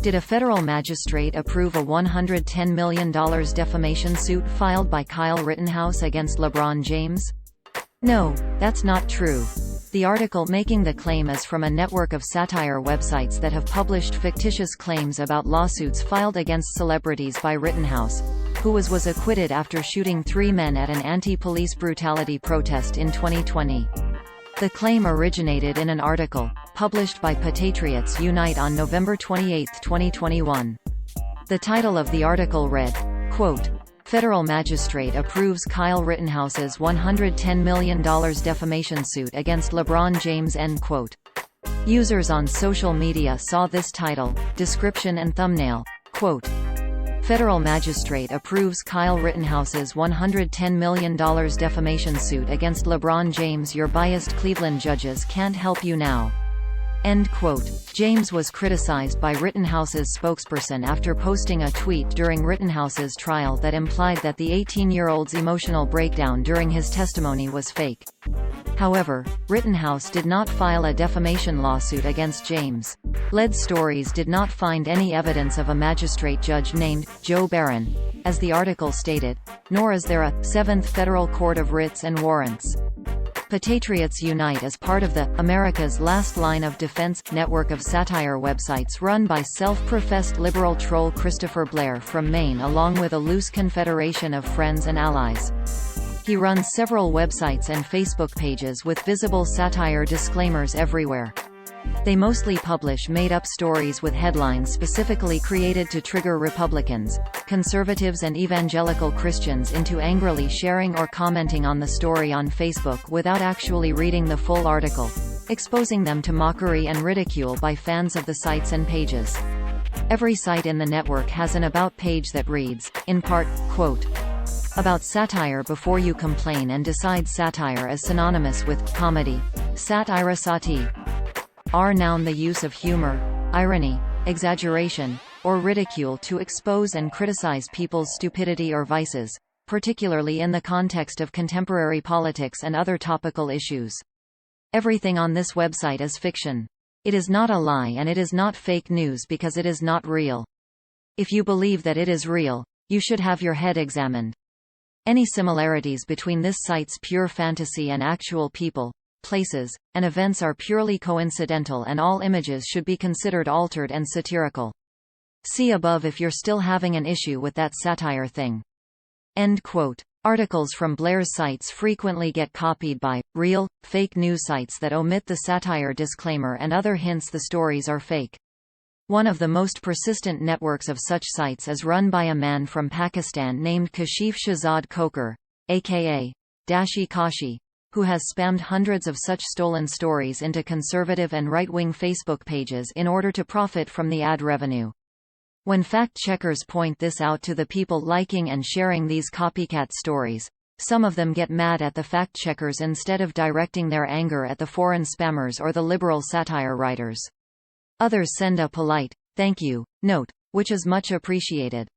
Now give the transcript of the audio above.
Did a federal magistrate approve a $110 million defamation suit filed by Kyle Rittenhouse against LeBron James? No, that's not true. The article making the claim is from a network of satire websites that have published fictitious claims about lawsuits filed against celebrities by Rittenhouse, who was acquitted after shooting 3 men at an anti-police brutality protest in 2020. The claim originated in an article, published by Patriots Unite on November 28, 2021. The title of the article read, quote, "Federal Magistrate approves Kyle Rittenhouse's $110 million defamation suit against LeBron James." End quote. Users on social media saw this title, description and thumbnail, quote, "Federal Magistrate approves Kyle Rittenhouse's $110 million defamation suit against LeBron James. Your biased Cleveland judges can't help you now." End quote. James was criticized by Rittenhouse's spokesperson after posting a tweet during Rittenhouse's trial that implied that the 18-year-old's emotional breakdown during his testimony was fake. However, Rittenhouse did not file a defamation lawsuit against James. Lead Stories did not find any evidence of a magistrate judge named Joe Barron, as the article stated, nor is there a 7th Federal Court of Writs and Warrants. Patriots Unite is part of the America's Last Line of Defense network of satire websites run by self-professed liberal troll Christopher Blair from Maine, along with a loose confederation of friends and allies. He runs several websites and Facebook pages with visible satire disclaimers everywhere. They mostly publish made-up stories with headlines specifically created to trigger Republicans, conservatives and evangelical Christians into angrily sharing or commenting on the story on Facebook without actually reading the full article, exposing them to mockery and ridicule by fans of the sites and pages. Every site in the network has an About page that reads, in part, quote, "About satire before you complain," and decides satire is synonymous with comedy. Satire sati. R noun the use of humor, irony, exaggeration, or ridicule to expose and criticize people's stupidity or vices, particularly in the context of contemporary politics and other topical issues. Everything on this website is fiction. It is not a lie and it is not fake news because it is not real. If you believe that it is real, you should have your head examined. Any similarities between this site's pure fantasy and actual people, places, and events are purely coincidental, and all images should be considered altered and satirical. See above if you're still having an issue with that satire thing. End quote. Articles from Blair's sites frequently get copied by real, fake news sites that omit the satire disclaimer and other hints the stories are fake. One of the most persistent networks of such sites is run by a man from Pakistan named Kashif Shahzad Khokhar, aka Dashi Kashi, who has spammed hundreds of such stolen stories into conservative and right-wing Facebook pages in order to profit from the ad revenue. When fact-checkers point this out to the people liking and sharing these copycat stories, some of them get mad at the fact-checkers instead of directing their anger at the foreign spammers or the liberal satire writers. Others send a polite, "thank you" note, which is much appreciated.